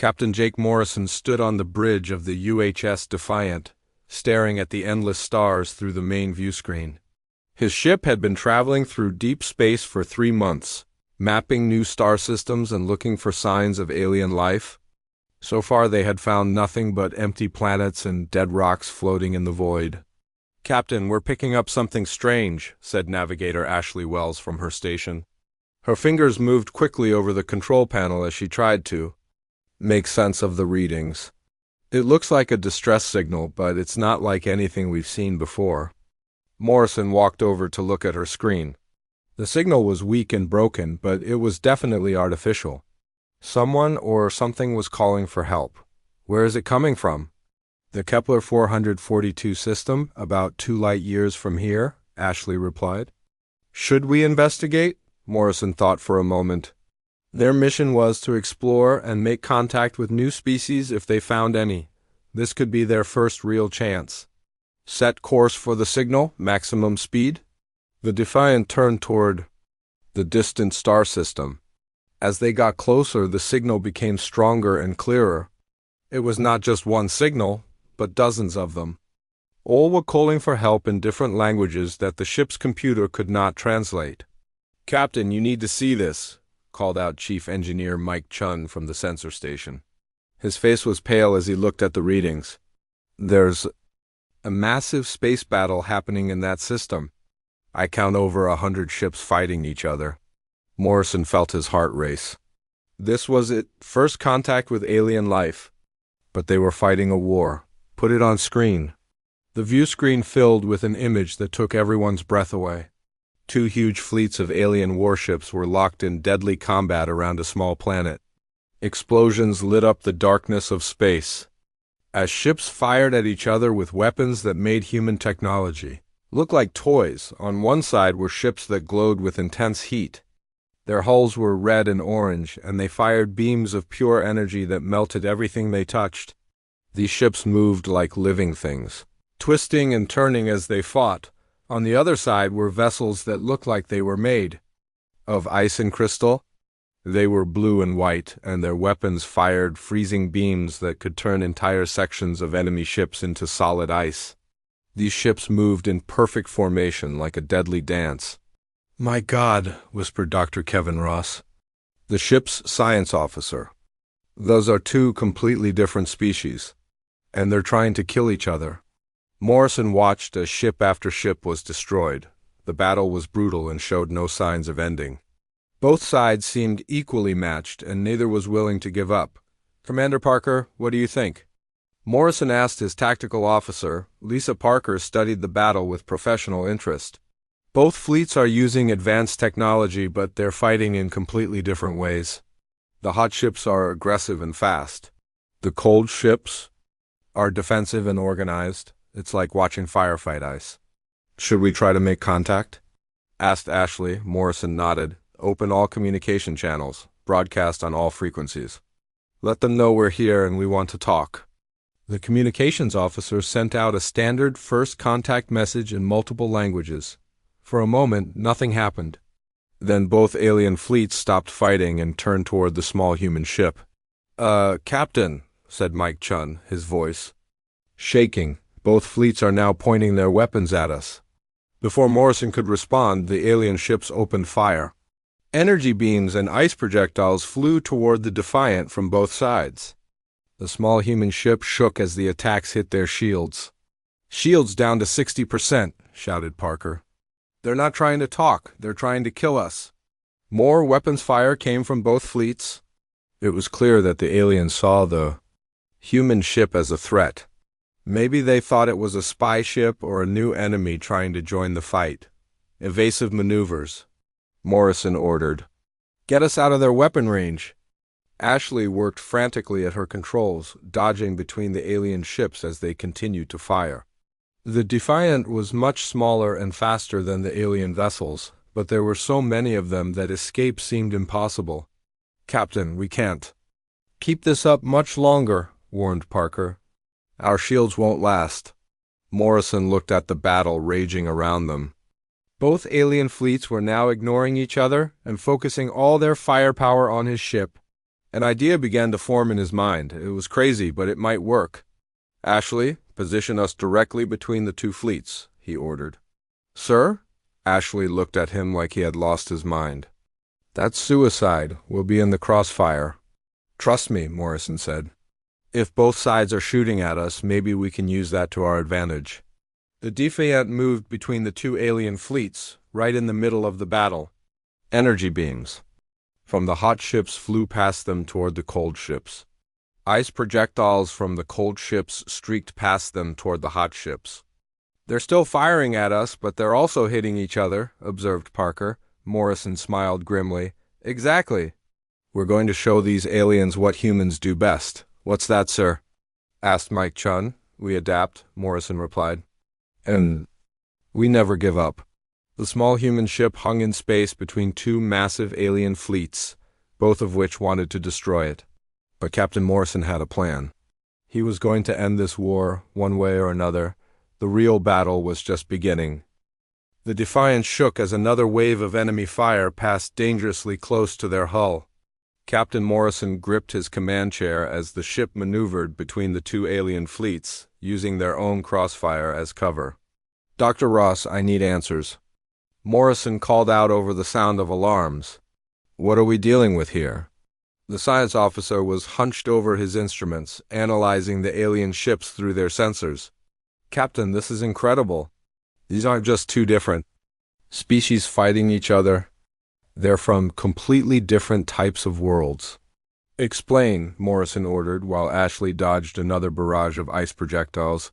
Captain Jake Morrison stood on the bridge of the UHS Defiant, staring at the endless stars through the main view screen. His ship had been traveling through deep space for 3 months, mapping new star systems and looking for signs of alien life. So far they had found nothing but empty planets and dead rocks floating in the void. "Captain, we're picking up something strange," said Navigator Ashley Wells from her station. Her fingers moved quickly over the control panel as she tried to make sense of the readings. "It looks like a distress signal, but it's not like anything we've seen before." Morrison walked over to look at her screen. The signal was weak and broken, but it was definitely artificial. Someone or something was calling for help. "Where is it coming from?" "The Kepler 442 system, about 2 light years from here," Ashley replied. "Should we investigate?" Morrison thought for a moment. Their mission was to explore and make contact with new species if they found any. This could be their first real chance. "Set course for the signal, maximum speed." The Defiant turned toward the distant star system. As they got closer, the signal became stronger and clearer. It was not just one signal, but dozens of them. All were calling for help in different languages that the ship's computer could not translate. "Captain, you need to see this," called out Chief Engineer Mike Chun from the sensor station. His face was pale as he looked at the readings. "There's a massive space battle happening in that system. I count over 100 ships fighting each other." Morrison felt his heart race. This was it, first contact with alien life. But they were fighting a war. Put it on screen. The view screen filled with an image that took everyone's breath away. 2 huge fleets of alien warships were locked in deadly combat around a small planet. Explosions lit up the darkness of space, as ships fired at each other with weapons that made human technology look like toys. On one side were ships that glowed with intense heat. Their hulls were red and orange, and they fired beams of pure energy that melted everything they touched. These ships moved like living things, twisting and turning as they fought. On the other side were vessels that looked like they were made of ice and crystal. They were blue and white, and their weapons fired freezing beams that could turn entire sections of enemy ships into solid ice. These ships moved in perfect formation like a deadly dance. "My God," whispered Dr. Kevin Ross, the ship's science officer. "Those are 2 completely different species, and they're trying to kill each other." Morrison watched as ship after ship was destroyed. The battle was brutal and showed no signs of ending. Both sides seemed equally matched, and neither was willing to give up. "Commander Parker, what do you think?" Morrison asked his tactical officer. Lisa Parker studied the battle with professional interest. "Both fleets are using advanced technology, but they're fighting in completely different ways. The hot ships are aggressive and fast. The cold ships are defensive and organized. It's like watching firefight ice." "Should we try to make contact?" asked Ashley. Morrison nodded. "Open all communication channels. Broadcast on all frequencies. Let them know we're here and we want to talk." The communications officer sent out a standard first contact message in multiple languages. For a moment, nothing happened. Then both alien fleets stopped fighting and turned toward the small human ship. Captain," said Mike Chun, his voice shaking. "Both fleets are now pointing their weapons at us." Before Morrison could respond, the alien ships opened fire. Energy beams and ice projectiles flew toward the Defiant from both sides. The small human ship shook as the attacks hit their shields. "Shields down to 60%, shouted Parker. "They're not trying to talk, they're trying to kill us." More weapons fire came from both fleets. It was clear that the aliens saw the human ship as a threat. Maybe they thought it was a spy ship or a new enemy trying to join the fight. "Evasive maneuvers," Morrison ordered. "Get us out of their weapon range." Ashley worked frantically at her controls, dodging between the alien ships as they continued to fire. The Defiant was much smaller and faster than the alien vessels, but there were so many of them that escape seemed impossible. "Captain, we can't keep this up much longer," warned Parker. "Our shields won't last." Morrison looked at the battle raging around them. Both alien fleets were now ignoring each other and focusing all their firepower on his ship. An idea began to form in his mind. It was crazy, but it might work. Ashley, position us directly between the two fleets, he ordered. Sir? Ashley looked at him like he had lost his mind. That's suicide. We'll be in the crossfire. Trust me, Morrison said. If both sides are shooting at us, maybe we can use that to our advantage. The Defiant moved between the two alien fleets, right in the middle of the battle. Energy beams from the hot ships flew past them toward the cold ships. Ice projectiles from the cold ships streaked past them toward the hot ships. They're still firing at us, but they're also hitting each other, observed Parker. Morrison smiled grimly. Exactly. We're going to show these aliens what humans do best. What's that, sir? Asked Mike Chun. We adapt, Morrison replied. And we never give up. The small human ship hung in space between two massive alien fleets, both of which wanted to destroy it. But Captain Morrison had a plan. He was going to end this war, one way or another. The real battle was just beginning. The Defiant shook as another wave of enemy fire passed dangerously close to their hull. Captain Morrison gripped his command chair as the ship maneuvered between the two alien fleets, using their own crossfire as cover. Dr. Ross, I need answers. Morrison called out over the sound of alarms. What are we dealing with here? The science officer was hunched over his instruments, analyzing the alien ships through their sensors. Captain, this is incredible. These aren't just two different species fighting each other. They're from completely different types of worlds. Explain, Morrison ordered while Ashley dodged another barrage of ice projectiles.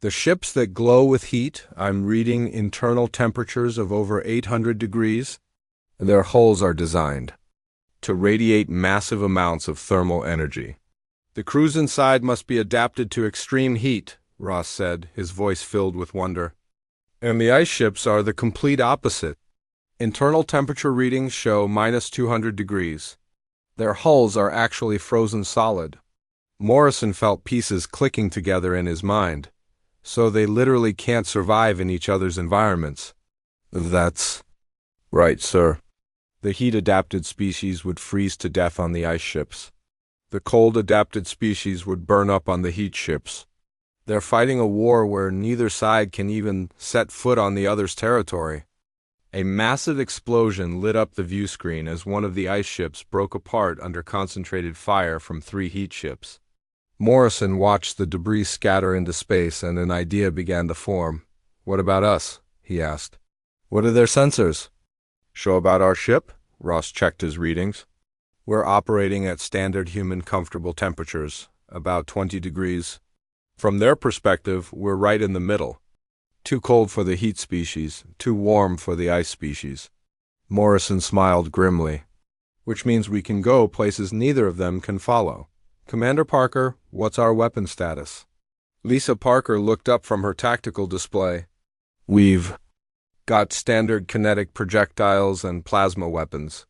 The ships that glow with heat, I'm reading internal temperatures of over 800 degrees. Their hulls are designed to radiate massive amounts of thermal energy. The crews inside must be adapted to extreme heat, Ross said, his voice filled with wonder. And the ice ships are the complete opposite. Internal temperature readings show minus 200 degrees. Their hulls are actually frozen solid. Morrison felt pieces clicking together in his mind. So they literally can't survive in each other's environments. That's right, sir. The heat-adapted species would freeze to death on the ice ships. The cold-adapted species would burn up on the heat ships. They're fighting a war where neither side can even set foot on the other's territory. A massive explosion lit up the view screen as one of the ice ships broke apart under concentrated fire from three heat ships. Morrison watched the debris scatter into space and an idea began to form. What about us? He asked. What are their sensors? Show about our ship? Ross checked his readings. We're operating at standard human comfortable temperatures, about 20 degrees. From their perspective, we're right in the middle. Too cold for the heat species, too warm for the ice species. Morrison smiled grimly. Which means we can go places neither of them can follow. Commander Parker, what's our weapon status? Lisa Parker looked up from her tactical display. We've got standard kinetic projectiles and plasma weapons.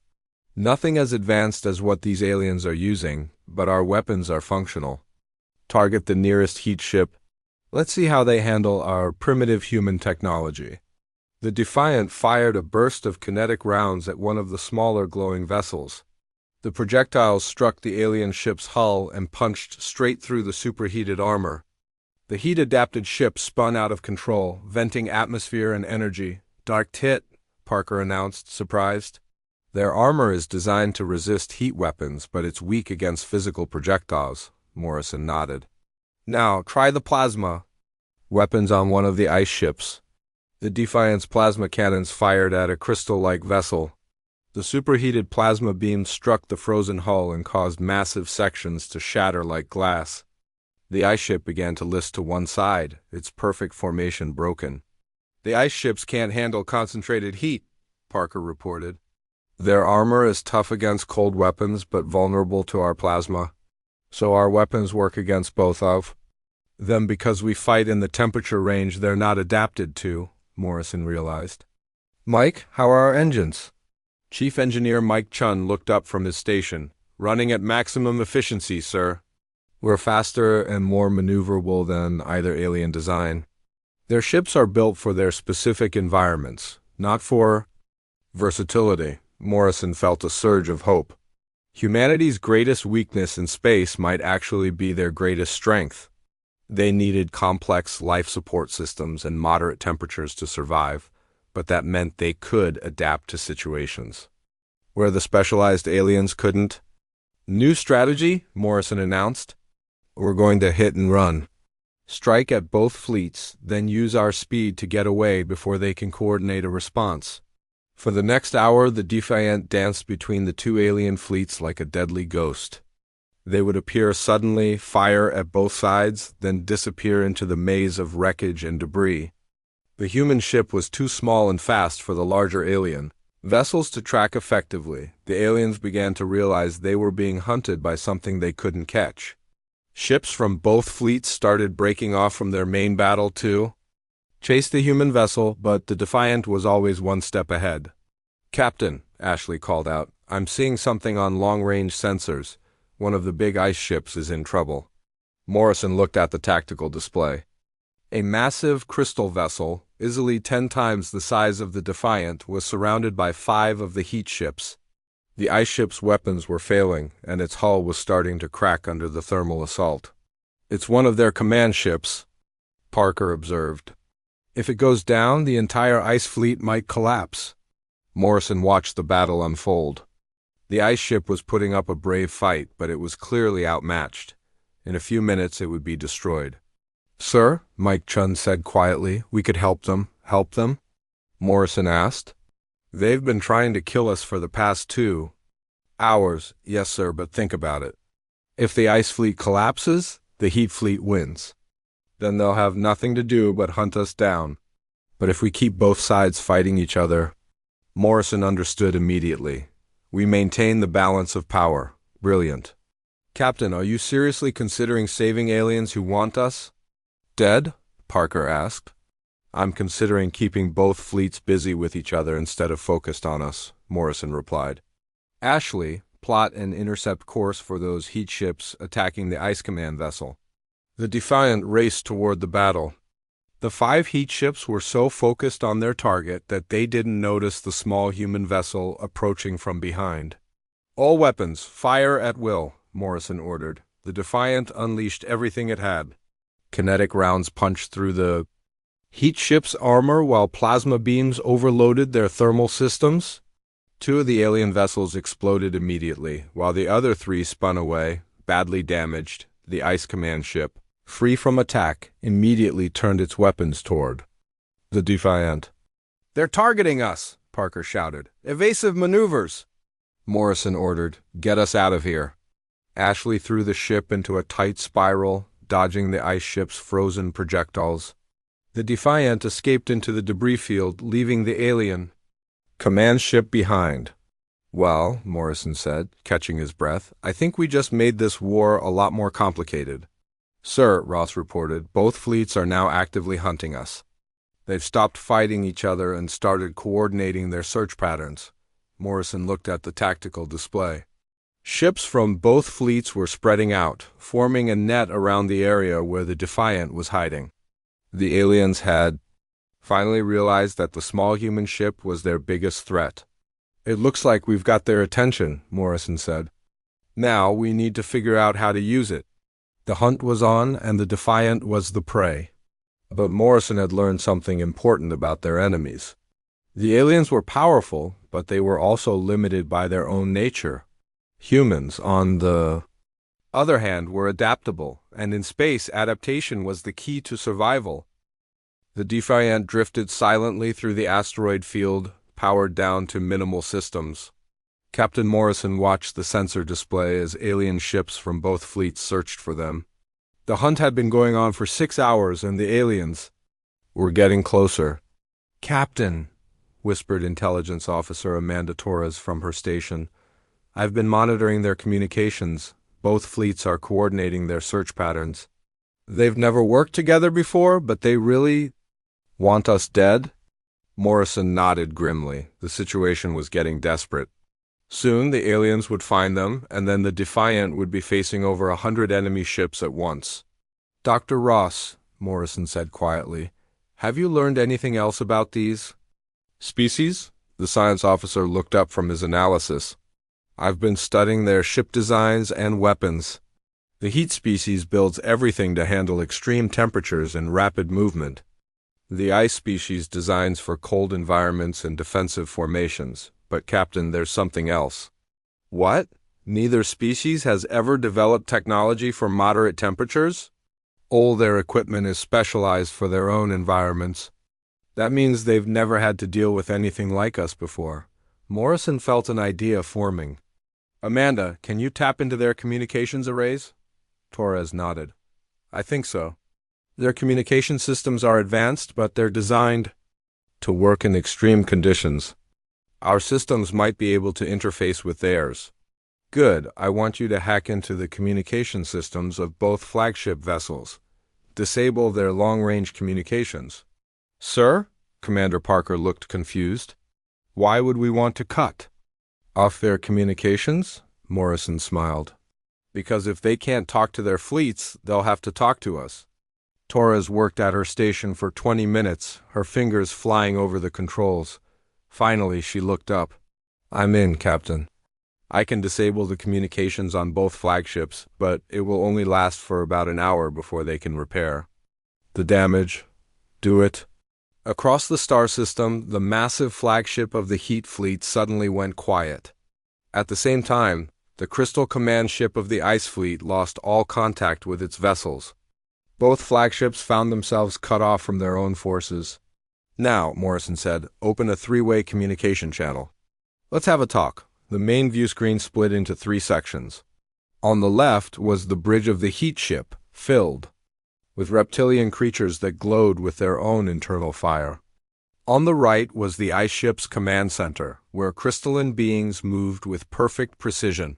Nothing as advanced as what these aliens are using, but our weapons are functional. Target the nearest heat ship. Let's see how they handle our primitive human technology. The Defiant fired a burst of kinetic rounds at one of the smaller glowing vessels. The projectiles struck the alien ship's hull and punched straight through the superheated armor. The heat-adapted ship spun out of control, venting atmosphere and energy. Dark hit, Parker announced, surprised. Their armor is designed to resist heat weapons, but it's weak against physical projectiles, Morrison nodded. Now, try the plasma. Weapons on one of the ice ships. The Defiant's plasma cannons fired at a crystal-like vessel. The superheated plasma beam struck the frozen hull and caused massive sections to shatter like glass. The ice ship began to list to one side, its perfect formation broken. The ice ships can't handle concentrated heat, Parker reported. Their armor is tough against cold weapons but vulnerable to our plasma. So our weapons work against both of them because we fight in the temperature range they're not adapted to, Morrison realized. Mike, how are our engines? Chief Engineer Mike Chun looked up from his station. Running at maximum efficiency, sir. We're faster and more maneuverable than either alien design. Their ships are built for their specific environments, not for versatility. Morrison felt a surge of hope. Humanity's greatest weakness in space might actually be their greatest strength. They needed complex life support systems and moderate temperatures to survive, but that meant they could adapt to situations where the specialized aliens couldn't. New strategy, Morrison announced. We're going to hit and run. Strike at both fleets, then use our speed to get away before they can coordinate a response. For the next hour, the Defiant danced between the two alien fleets like a deadly ghost. They would appear suddenly, fire at both sides, then disappear into the maze of wreckage and debris. The human ship was too small and fast for the larger alien vessels to track effectively. The aliens began to realize they were being hunted by something they couldn't catch. Ships from both fleets started breaking off from their main battle to chase the human vessel, but the Defiant was always one step ahead. "Captain," Ashley called out, "I'm seeing something on long-range sensors. One of the big ice ships is in trouble." Morrison looked at the tactical display. A massive crystal vessel, easily 10 times the size of the Defiant, was surrounded by 5 of the heat ships. The ice ship's weapons were failing, and its hull was starting to crack under the thermal assault. "It's one of their command ships," Parker observed. "If it goes down, the entire ice fleet might collapse." Morrison watched the battle unfold. The ice ship was putting up a brave fight, but it was clearly outmatched. In a few minutes it would be destroyed. "Sir," Mike Chun said quietly, "we could help them." "Help them?" Morrison asked. "They've been trying to kill us for the past 2 hours. Yes, sir, but think about it. If the ice fleet collapses, the heat fleet wins. Then they'll have nothing to do but hunt us down. But if we keep both sides fighting each other..." Morrison understood immediately. "We maintain the balance of power." "Brilliant." "Captain, are you seriously considering saving aliens who want us dead?" Parker asked. "I'm considering keeping both fleets busy with each other instead of focused on us," Morrison replied. "Ashley, plot and intercept course for those heat ships attacking the Ice Command vessel." The Defiant raced toward the battle. The 5 heat ships were so focused on their target that they didn't notice the small human vessel approaching from behind. "All weapons, fire at will," Morrison ordered. The Defiant unleashed everything it had. Kinetic rounds punched through the heat ship's armor while plasma beams overloaded their thermal systems. 2 of the alien vessels exploded immediately, while the other 3 spun away, badly damaged. The Ice Command ship, free from attack, immediately turned its weapons toward the Defiant. "They're targeting us," Parker shouted. "Evasive maneuvers." Morrison ordered, "Get us out of here." Ashley threw the ship into a tight spiral, dodging the ice ship's frozen projectiles. The Defiant escaped into the debris field, leaving the alien command ship behind. "Well," Morrison said, catching his breath, "I think we just made this war a lot more complicated." "Sir," Ross reported, "both fleets are now actively hunting us. They've stopped fighting each other and started coordinating their search patterns." Morrison looked at the tactical display. Ships from both fleets were spreading out, forming a net around the area where the Defiant was hiding. The aliens had finally realized that the small human ship was their biggest threat. "It looks like we've got their attention," Morrison said. "Now we need to figure out how to use it." The hunt was on, and the Defiant was the prey. But Morrison had learned something important about their enemies. The aliens were powerful, but they were also limited by their own nature. Humans, on the other hand, were adaptable, and in space, adaptation was the key to survival. The Defiant drifted silently through the asteroid field, powered down to minimal systems. Captain Morrison watched the sensor display as alien ships from both fleets searched for them. The hunt had been going on for 6 hours, and the aliens were getting closer. "Captain," whispered Intelligence Officer Amanda Torres from her station, "I've been monitoring their communications. Both fleets are coordinating their search patterns. They've never worked together before, but they really want us dead?" Morrison nodded grimly. The situation was getting desperate. Soon the aliens would find them, and then the Defiant would be facing over 100 enemy ships at once. "Dr. Ross," Morrison said quietly, "have you learned anything else about these species?" The science officer looked up from his analysis. I've been studying their ship designs and weapons. The heat species builds everything to handle extreme temperatures and rapid movement. The ice species designs for cold environments and defensive formations. But Captain, there's something else. What? Neither species has ever developed technology for moderate temperatures? All their equipment is specialized for their own environments. That means they've never had to deal with anything like us before. Morrison felt an idea forming. Amanda, can you tap into their communications arrays? Torres nodded. I think so. Their communication systems are advanced, but they're designed to work in extreme conditions. Our systems might be able to interface with theirs. Good, I want you to hack into the communication systems of both flagship vessels. Disable their long-range communications. Sir? Commander Parker looked confused. Why would we want to cut off their communications? Morrison smiled. Because if they can't talk to their fleets, they'll have to talk to us. Torres worked at her station for 20 minutes, her fingers flying over the controls. Finally, she looked up. I'm in, Captain. I can disable the communications on both flagships, but it will only last for about an hour before they can repair the damage. Do it. Across the star system, the massive flagship of the Heat Fleet suddenly went quiet. At the same time, the Crystal Command ship of the Ice Fleet lost all contact with its vessels. Both flagships found themselves cut off from their own forces. Now, Morrison said, open a three-way communication channel. Let's have a talk. The main view screen split into 3 sections. On the left was the bridge of the Heat ship, filled with reptilian creatures that glowed with their own internal fire. On the right was the ice ship's command center, where crystalline beings moved with perfect precision.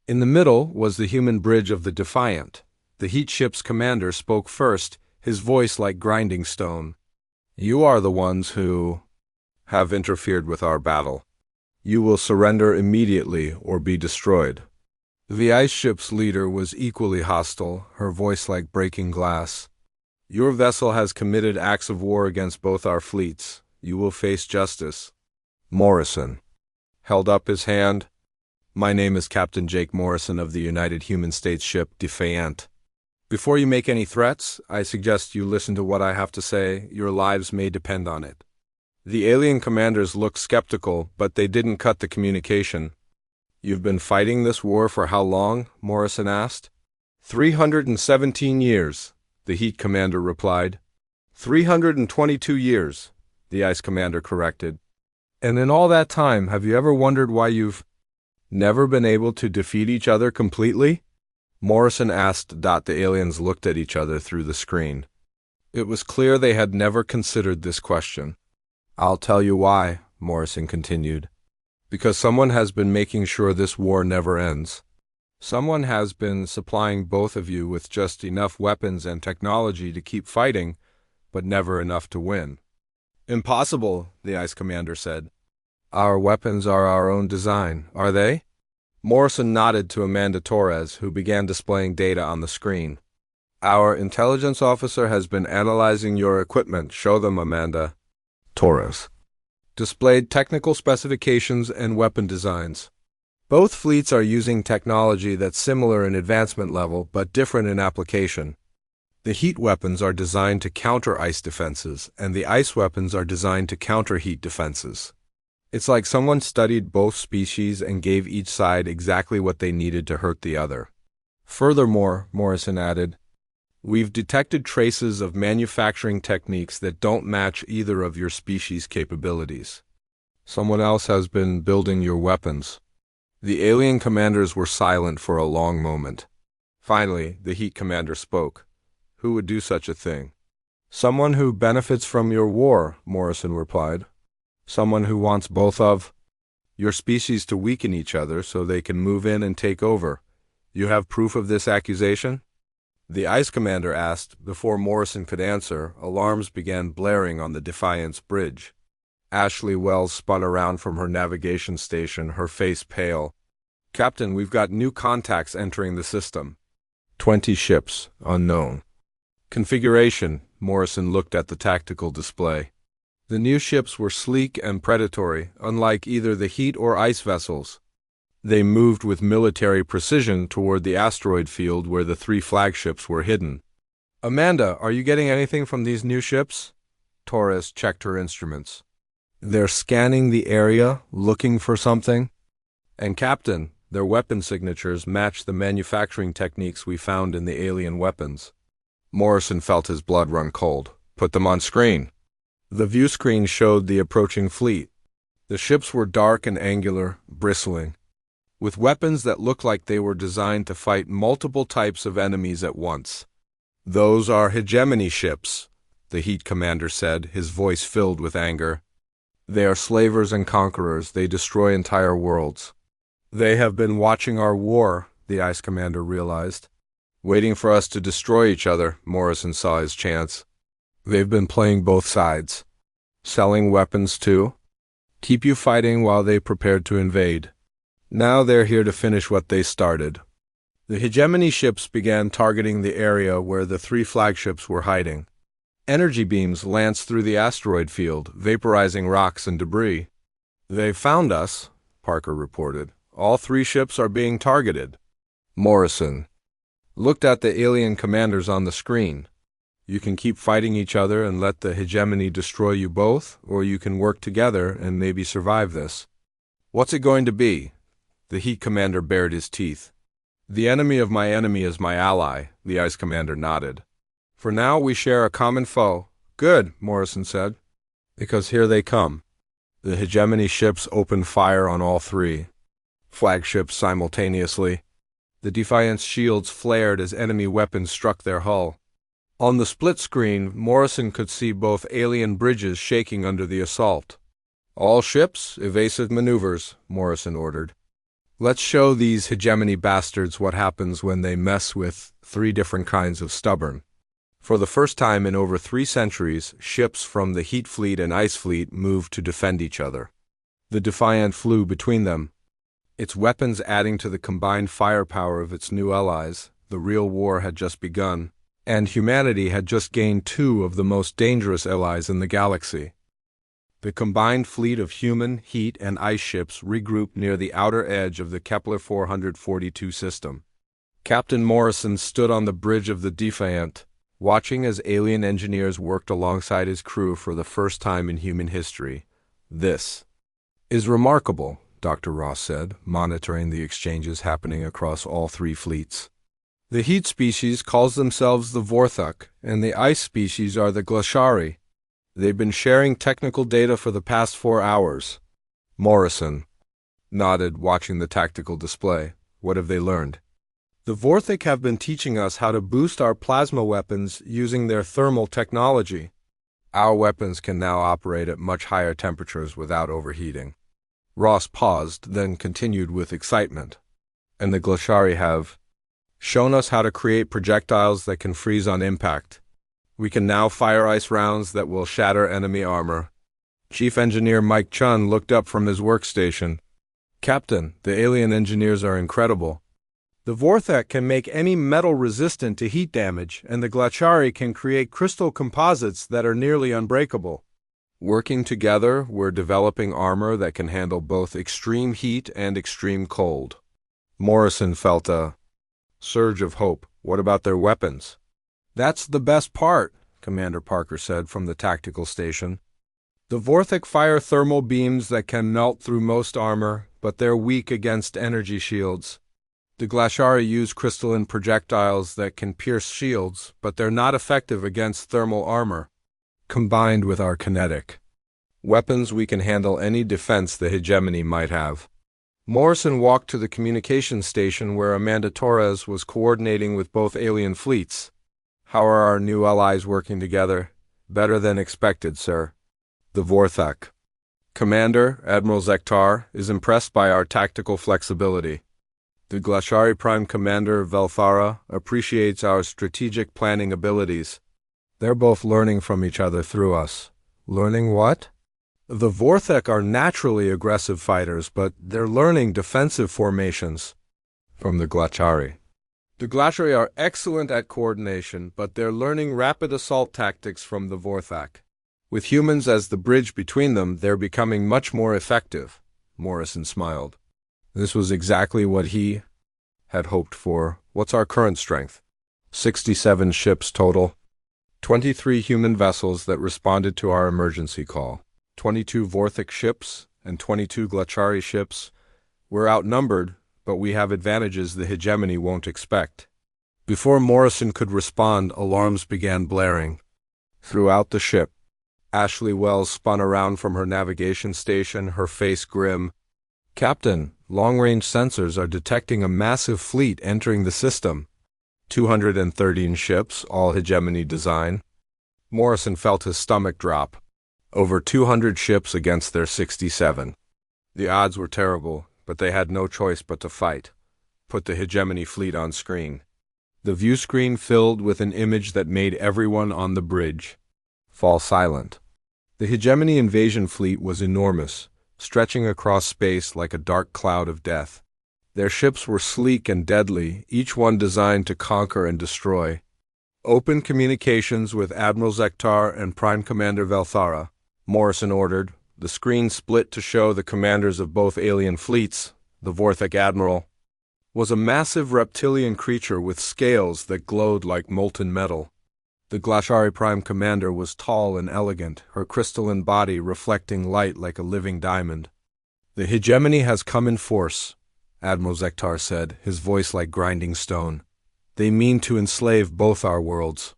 In the middle was the human bridge of the Defiant. The Heat ship's commander spoke first, his voice like grinding stone. You are the ones who have interfered with our battle. You will surrender immediately or be destroyed. The ice ship's leader was equally hostile, her voice like breaking glass. Your vessel has committed acts of war against both our fleets. You will face justice. Morrison held up his hand. My name is Captain Jake Morrison of the United Human States ship Defiant. Before you make any threats, I suggest you listen to what I have to say. Your lives may depend on it. The alien commanders looked skeptical, but they didn't cut the communication. You've been fighting this war for how long? Morrison asked. 317 years, the Heat commander replied. 322 years, the Ice commander corrected. And in all that time, have you ever wondered why you've never been able to defeat each other completely? Morrison asked. The aliens looked at each other through the screen. It was clear they had never considered this question. I'll tell you why, Morrison continued. Because someone has been making sure this war never ends. Someone has been supplying both of you with just enough weapons and technology to keep fighting, but never enough to win. Impossible, the Ice commander said. Our weapons are our own design, are they? Morrison nodded to Amanda Torres, who began displaying data on the screen. Our intelligence officer has been analyzing your equipment. Show them, Amanda. Torres displayed technical specifications and weapon designs. Both fleets are using technology that's similar in advancement level, but different in application. The heat weapons are designed to counter ice defenses, and the ice weapons are designed to counter heat defenses. It's like someone studied both species and gave each side exactly what they needed to hurt the other. Furthermore, Morrison added, we've detected traces of manufacturing techniques that don't match either of your species' capabilities. Someone else has been building your weapons. The alien commanders were silent for a long moment. Finally, the Heat commander spoke. Who would do such a thing? Someone who benefits from your war, Morrison replied. Someone who wants both of your species to weaken each other so they can move in and take over. You have proof of this accusation? The Ice commander asked. Before Morrison could answer, alarms began blaring on the Defiant's bridge. Ashley Wells spun around from her navigation station, her face pale. Captain, we've got new contacts entering the system. 20 ships, unknown. Configuration, Morrison looked at the tactical display. The new ships were sleek and predatory, unlike either the Heat or Ice vessels. They moved with military precision toward the asteroid field where the three flagships were hidden. "Amanda, are you getting anything from these new ships?" Torres checked her instruments. "They're scanning the area, looking for something." "And Captain, their weapon signatures match the manufacturing techniques we found in the alien weapons." Morrison felt his blood run cold. "Put them on screen." The view screen showed the approaching fleet. The ships were dark and angular, bristling, with weapons that looked like they were designed to fight multiple types of enemies at once. "Those are hegemony ships," the Heat Commander said, his voice filled with anger. "They are slavers and conquerors. They destroy entire worlds." "They have been watching our war," the Ice Commander realized. "Waiting for us to destroy each other," Morrison saw his chance. "They've been playing both sides. Selling weapons too. Keep you fighting while they prepared to invade. Now they're here to finish what they started." The hegemony ships began targeting the area where the three flagships were hiding. Energy beams lanced through the asteroid field, vaporizing rocks and debris. "They found us," Parker reported. "All three ships are being targeted." Morrison looked at the alien commanders on the screen. "You can keep fighting each other and let the hegemony destroy you both, or you can work together and maybe survive this." "What's it going to be?" The Heat Commander bared his teeth. "The enemy of my enemy is my ally," the Ice Commander nodded. "For now we share a common foe." "Good," Morrison said, "because here they come." The hegemony ships opened fire on all three flagships simultaneously. The Defiant's shields flared as enemy weapons struck their hull. On the split screen, Morrison could see both alien bridges shaking under the assault. "All ships, evasive maneuvers," Morrison ordered. "Let's show these hegemony bastards what happens when they mess with three different kinds of stubborn." For the first time in over 3 centuries, ships from the Heat Fleet and Ice Fleet moved to defend each other. The Defiant flew between them, its weapons adding to the combined firepower of its new allies. The real war had just begun, and humanity had just gained 2 of the most dangerous allies in the galaxy. The combined fleet of human, heat, and ice ships regrouped near the outer edge of the Kepler 442 system. Captain Morrison stood on the bridge of the Defiant, watching as alien engineers worked alongside his crew for the first time in human history. "This is remarkable," Dr. Ross said, monitoring the exchanges happening across all 3 fleets. "The heat species calls themselves the Vorthok, and the ice species are the Glaciari. They've been sharing technical data for the past 4 hours. Morrison nodded, watching the tactical display. "What have they learned?" "The Vorthok have been teaching us how to boost our plasma weapons using their thermal technology. Our weapons can now operate at much higher temperatures without overheating." Ross paused, then continued with excitement. "And the Glaciari have shown us how to create projectiles that can freeze on impact. We can now fire ice rounds that will shatter enemy armor." Chief Engineer Mike Chun looked up from his workstation. "Captain, the alien engineers are incredible. The Vorthok can make any metal resistant to heat damage, and the Glaciari can create crystal composites that are nearly unbreakable. Working together, we're developing armor that can handle both extreme heat and extreme cold." Morrison felt a surge of hope. "What about their weapons?" "That's the best part," Commander Parker said from the tactical station. "The Vorthok fire thermal beams that can melt through most armor, but they're weak against energy shields. The Glaciari use crystalline projectiles that can pierce shields, but they're not effective against thermal armor. Combined with our kinetic weapons, we can handle any defense the hegemony might have." Morrison walked to the communications station where Amanda Torres was coordinating with both alien fleets. "How are our new allies working together?" "Better than expected, sir." "The Vorthok Commander, Admiral Zektar, is impressed by our tactical flexibility. The Glaciari Prime Commander, Velthara, appreciates our strategic planning abilities. They're both learning from each other through us." "Learning what?" "The Vorthok are naturally aggressive fighters, but they're learning defensive formations from the Glaciari. The Glaciari are excellent at coordination, but they're learning rapid assault tactics from the Vorthok. With humans as the bridge between them, they're becoming much more effective." Morrison smiled. This was exactly what he had hoped for. What's our current strength? 67 ships total. 23 human vessels that responded to our emergency call. 22 Vorthic ships and 22 Glachari ships. We're outnumbered, but we have advantages the hegemony won't expect. Before Morrison could respond, alarms began blaring. Throughout the ship, Ashley Wells spun around from her navigation station, her face grim. "Captain, long-range sensors are detecting a massive fleet entering the system. 213 ships, all hegemony design." Morrison felt his stomach drop. Over 200 ships against their 67. The odds were terrible, but they had no choice but to fight. Put the hegemony fleet on screen. The view screen filled with an image that made everyone on the bridge fall silent. The hegemony invasion fleet was enormous, stretching across space like a dark cloud of death. Their ships were sleek and deadly, each one designed to conquer and destroy. "Open communications with Admiral Zektar and Prime Commander Velthara," Morrison ordered. The screen split to show the commanders of both alien fleets. The Vorthic Admiral was a massive reptilian creature with scales that glowed like molten metal. The Glashari Prime Commander was tall and elegant, her crystalline body reflecting light like a living diamond. "The hegemony has come in force," Admiral Zektar said, his voice like grinding stone. "They mean to enslave both our worlds.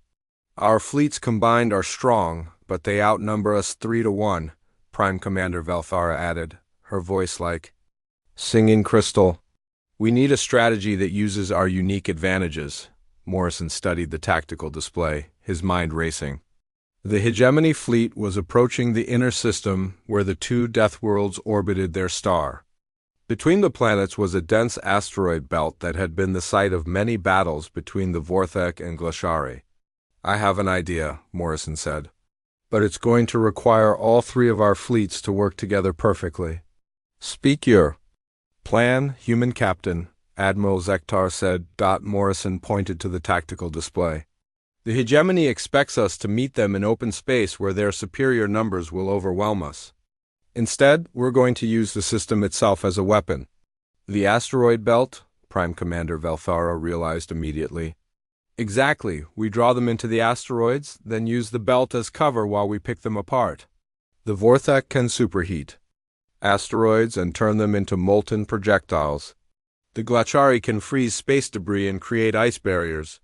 Our fleets combined are strong, but they outnumber us 3-1, Prime Commander Velthara added, her voice like singing crystal. "We need a strategy that uses our unique advantages." Morrison studied the tactical display, his mind racing. The hegemony fleet was approaching the inner system where the two Deathworlds orbited their star. Between the planets was a dense asteroid belt that had been the site of many battles between the Vorthek and Glashari. "I have an idea," Morrison said. "But it's going to require all three of our fleets to work together perfectly." "Speak your plan, human captain," Admiral Zektar said. Morrison pointed to the tactical display. "The hegemony expects us to meet them in open space where their superior numbers will overwhelm us. Instead, we're going to use the system itself as a weapon." "The asteroid belt?" Prime Commander Velthara realized immediately. "Exactly. We draw them into the asteroids, then use the belt as cover while we pick them apart. The Vorthek can superheat asteroids and turn them into molten projectiles. The Glachari can freeze space debris and create ice barriers.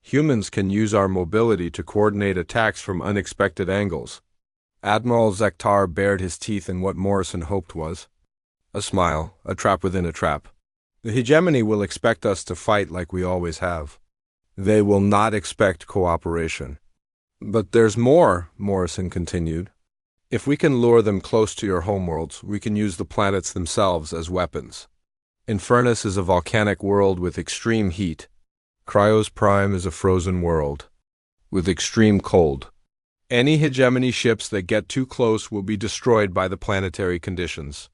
Humans can use our mobility to coordinate attacks from unexpected angles." Admiral Zektar bared his teeth in what Morrison hoped was a smile, a trap within a trap. "The hegemony will expect us to fight like we always have. They will not expect cooperation." "But there's more," Morrison continued. "If we can lure them close to your homeworlds, we can use the planets themselves as weapons. Infernus is a volcanic world with extreme heat. Cryos Prime is a frozen world with extreme cold. Any hegemony ships that get too close will be destroyed by the planetary conditions."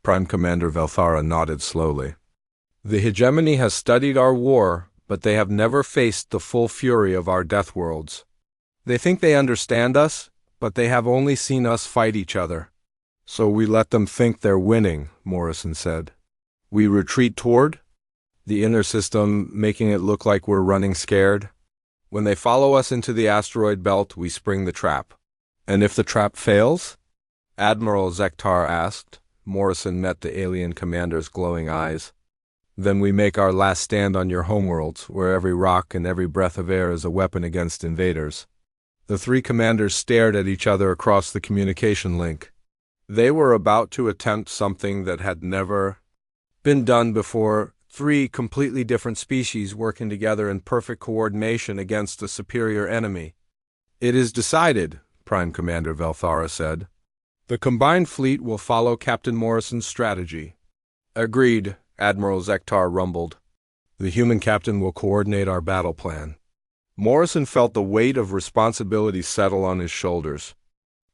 Prime Commander Velthara nodded slowly. "The hegemony has studied our war, but they have never faced the full fury of our Deathworlds. They think they understand us, but they have only seen us fight each other. So we let them think they're winning," Morrison said. "We retreat toward the inner system, making it look like we're running scared. When they follow us into the asteroid belt, we spring the trap." "And if the trap fails?" Admiral Zektar asked. Morrison met the alien commander's glowing eyes. "Then we make our last stand on your homeworlds, where every rock and every breath of air is a weapon against invaders." The three commanders stared at each other across the communication link. They were about to attempt something that had never been done before. Three completely different species working together in perfect coordination against a superior enemy. "It is decided," Prime Commander Velthara said. "The combined fleet will follow Captain Morrison's strategy." "Agreed," Admiral Zektar rumbled. "The human captain will coordinate our battle plan." Morrison felt the weight of responsibility settle on his shoulders.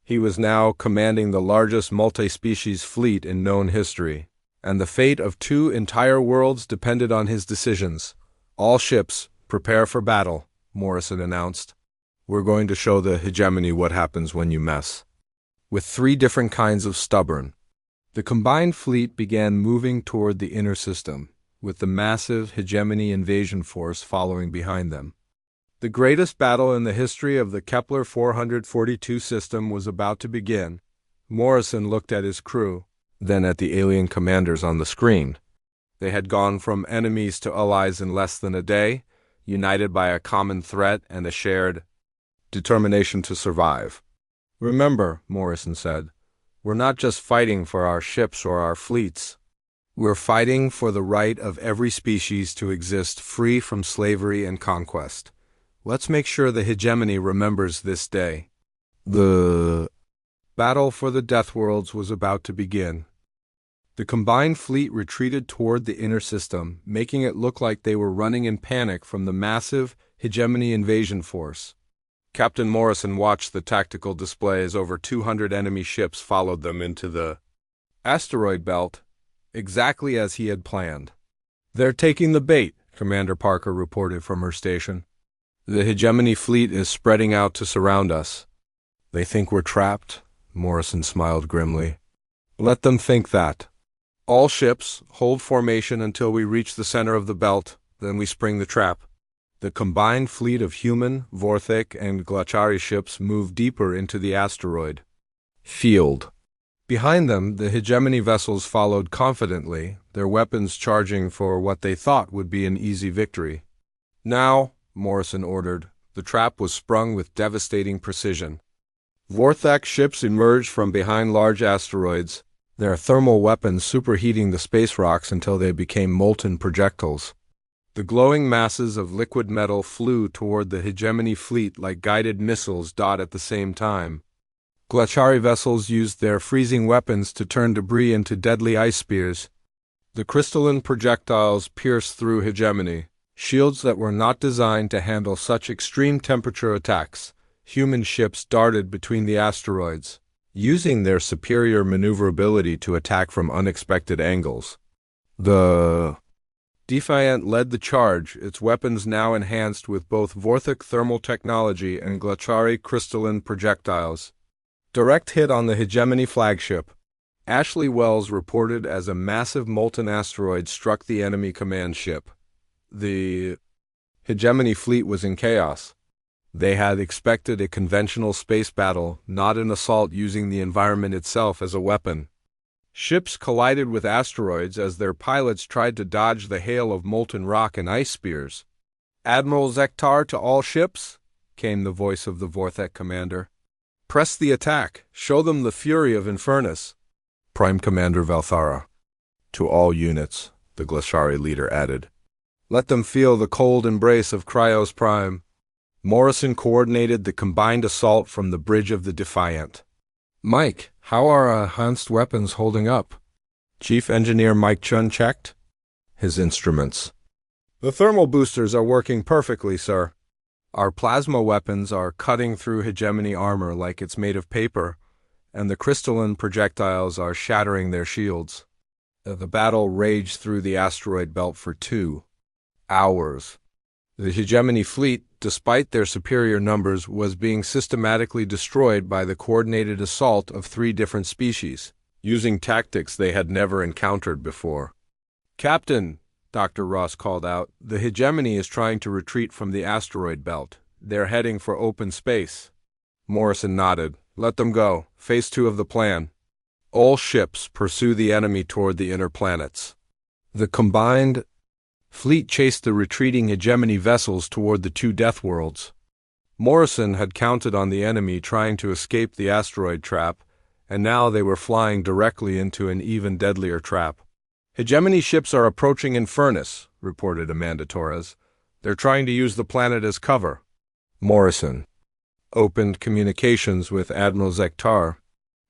He was now commanding the largest multi-species fleet in known history, and the fate of two entire worlds depended on his decisions. "All ships, prepare for battle," Morrison announced. "We're going to show the hegemony what happens when you mess with three different kinds of stubborn The combined fleet began moving toward the inner system, with the massive hegemony invasion force following behind them. The greatest battle in the history of the Kepler 442 system was about to begin. Morrison looked at his crew, then at the alien commanders on the screen. They had gone from enemies to allies in less than a day, united by a common threat and a shared determination to survive. "Remember," Morrison said, "we're not just fighting for our ships or our fleets. We're fighting for the right of every species to exist free from slavery and conquest. Let's make sure the hegemony remembers this day." The battle for the Deathworlds was about to begin. The combined fleet retreated toward the inner system, making it look like they were running in panic from the massive hegemony invasion force. Captain Morrison watched the tactical display as over 200 enemy ships followed them into the asteroid belt, exactly as he had planned. "They're taking the bait," Commander Parker reported from her station. "The hegemony fleet is spreading out to surround us." "They think we're trapped?" Morrison smiled grimly. "Let them think that. All ships, hold formation until we reach the center of the belt, then we spring the trap." The combined fleet of human, Vorthik, and Glachari ships moved deeper into the asteroid field. Behind them, the hegemony vessels followed confidently, their weapons charging for what they thought would be an easy victory. "Now," Morrison ordered. The trap was sprung with devastating precision. Vorthak ships emerged from behind large asteroids, their thermal weapons superheating the space rocks until they became molten projectiles. The glowing masses of liquid metal flew toward the hegemony fleet like guided missiles at the same time. Glachari vessels used their freezing weapons to turn debris into deadly ice spears. The crystalline projectiles pierced through hegemony, shields that were not designed to handle such extreme temperature attacks. Human ships darted between the asteroids, using their superior maneuverability to attack from unexpected angles. The Defiant led the charge, its weapons now enhanced with both Vorthik thermal technology and Glachari crystalline projectiles. Direct hit on the hegemony flagship. Ashley Wells reported as a massive molten asteroid struck the enemy command ship. The hegemony fleet was in chaos. They had expected a conventional space battle, not an assault using the environment itself as a weapon. Ships collided with asteroids as their pilots tried to dodge the hail of molten rock and ice spears. "Admiral Zektar to all ships," came the voice of the Vorthek commander. "Press the attack. Show them the fury of Infernus." Prime Commander Valthara. "To all units," the Glashari leader added. "Let them feel the cold embrace of Cryos Prime." Morrison coordinated the combined assault from the bridge of the Defiant. "Mike, how are our enhanced weapons holding up?" Chief Engineer Mike Chun checked his instruments. "The thermal boosters are working perfectly, sir. Our plasma weapons are cutting through hegemony armor like it's made of paper, and the crystalline projectiles are shattering their shields." The battle raged through the asteroid belt for 2 hours. The hegemony fleet, despite their superior numbers, was being systematically destroyed by the coordinated assault of 3 different species, using tactics they had never encountered before. "Captain," Dr. Ross called out, "the hegemony is trying to retreat from the asteroid belt. They're heading for open space." Morrison nodded. "Let them go. Phase 2 of the plan. All ships pursue the enemy toward the inner planets." The combined fleet chased the retreating hegemony vessels toward the 2 Deathworlds. Morrison had counted on the enemy trying to escape the asteroid trap, and now they were flying directly into an even deadlier trap. "Hegemony ships are approaching Infernus," reported Amanda Torres. "They're trying to use the planet as cover." Morrison opened communications with Admiral Zektar.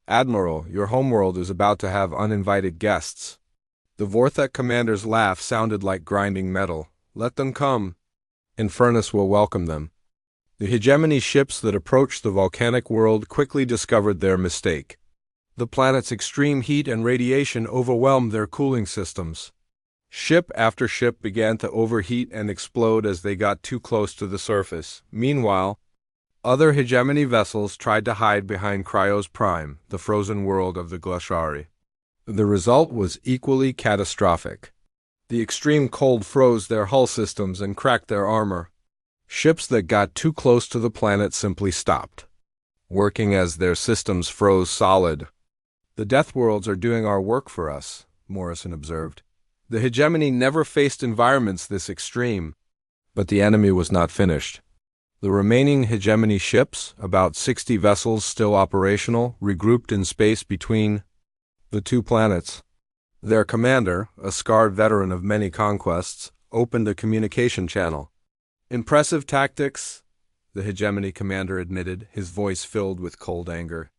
"Admiral, your homeworld is about to have uninvited guests." The Vorthek commander's laugh sounded like grinding metal. "Let them come. Infernus will welcome them." The hegemony ships that approached the volcanic world quickly discovered their mistake. The planet's extreme heat and radiation overwhelmed their cooling systems. Ship after ship began to overheat and explode as they got too close to the surface. Meanwhile, other hegemony vessels tried to hide behind Cryos Prime, the frozen world of the Glashari. The result was equally catastrophic. The extreme cold froze their hull systems and cracked their armor. Ships that got too close to the planet simply stopped working as their systems froze solid. "The Deathworlds are doing our work for us," Morrison observed. "The hegemony never faced environments this extreme." But the enemy was not finished. The remaining hegemony ships, about 60 vessels still operational, regrouped in space between the two planets. Their commander, a scarred veteran of many conquests, opened a communication channel. "Impressive tactics," the hegemony commander admitted, his voice filled with cold anger.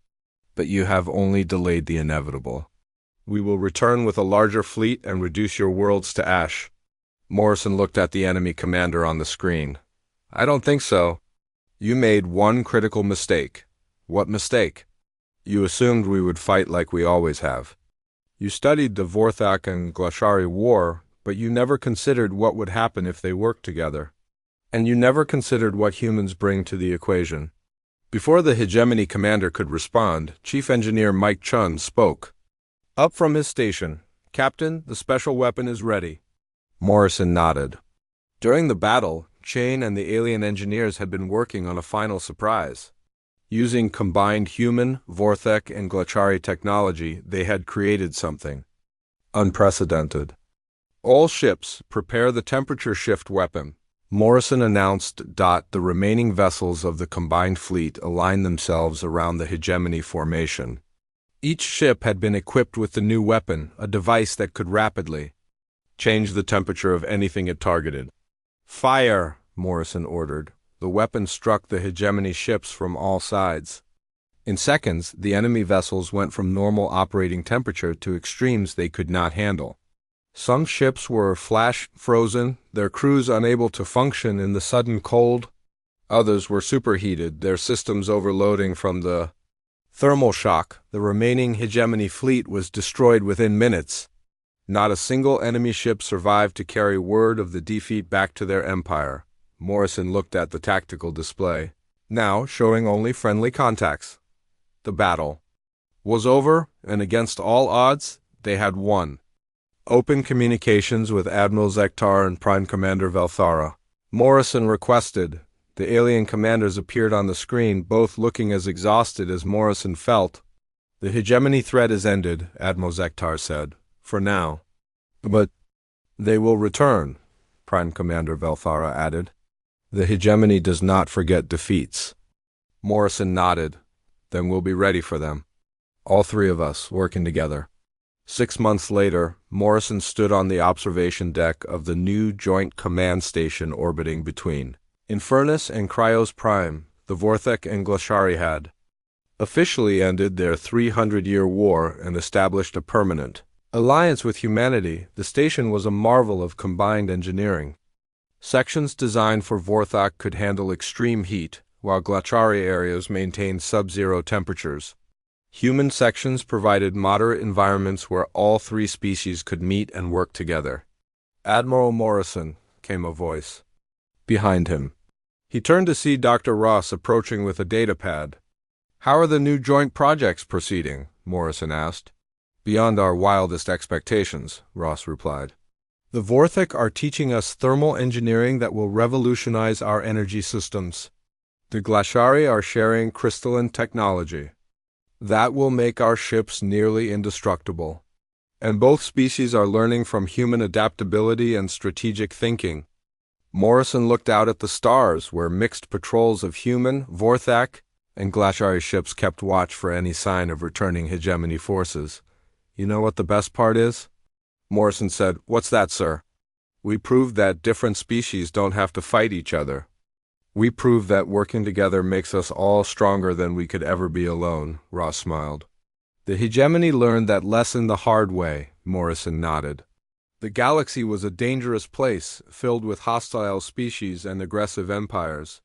"But you have only delayed the inevitable. We will return with a larger fleet and reduce your worlds to ash." Morrison looked at the enemy commander on the screen. "I don't think so. You made one critical mistake." "What mistake?" "You assumed we would fight like we always have. You studied the Vorthak and HFY War, but you never considered what would happen if they worked together. And you never considered what humans bring to the equation." Before the hegemony commander could respond, Chief Engineer Mike Chun spoke. Up from his station, "Captain, the special weapon is ready." Morrison nodded. During the battle, Chain and the alien engineers had been working on a final surprise. Using combined human, Vorthak, and HFY technology, they had created something unprecedented. "All ships, prepare the temperature shift weapon," Morrison announced. The remaining vessels of the combined fleet aligned themselves around the hegemony formation. Each ship had been equipped with the new weapon, a device that could rapidly change the temperature of anything it targeted. "Fire," Morrison ordered. The weapon struck the hegemony ships from all sides. In seconds, the enemy vessels went from normal operating temperature to extremes they could not handle. Some ships were flash frozen, their crews unable to function in the sudden cold. Others were superheated, their systems overloading from the thermal shock. The remaining hegemony fleet was destroyed within minutes. Not a single enemy ship survived to carry word of the defeat back to their empire. Morrison looked at the tactical display, now showing only friendly contacts. The battle was over, and against all odds, they had won. Open communications with Admiral Zektar and Prime Commander Velthara. Morrison requested. The alien commanders appeared on the screen, both looking as exhausted as Morrison felt. "The hegemony threat is ended," Admiral Zektar said. "For now." "But they will return," Prime Commander Velthara added. "The hegemony does not forget defeats." Morrison nodded. "Then we'll be ready for them. All three of us working together." 6 months later, Morrison stood on the observation deck of the new Joint Command Station orbiting between Infernus and Cryos Prime. The Vorthak and HFY had officially ended their 300-year war and established a permanent alliance with humanity. The station was a marvel of combined engineering. Sections designed for Vorthak could handle extreme heat, while HFY areas maintained sub-zero temperatures. Human sections provided moderate environments where all three species could meet and work together. "Admiral Morrison," came a voice behind him. He turned to see Dr. Ross approaching with a datapad. "How are the new joint projects proceeding?" Morrison asked. "Beyond our wildest expectations," Ross replied. "The Vorthak are teaching us thermal engineering that will revolutionize our energy systems. The HFY are sharing crystalline technology that will make our ships nearly indestructible. And both species are learning from human adaptability and strategic thinking." Morrison looked out at the stars, where mixed patrols of human, Vorthak, and HFY ships kept watch for any sign of returning hegemony forces. "You know what the best part is?" Morrison said. "What's that, sir?" "We proved that different species don't have to fight each other. We proved that working together makes us all stronger than we could ever be alone," Ross smiled. "The hegemony learned that lesson the hard way," Morrison nodded. "The galaxy was a dangerous place, filled with hostile species and aggressive empires.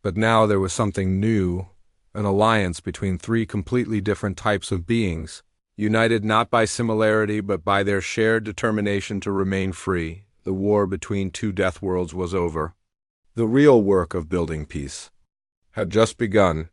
But now there was something new, an alliance between three completely different types of beings, united not by similarity but by their shared determination to remain free. The war between two death worlds was over. The real work of building peace had just begun."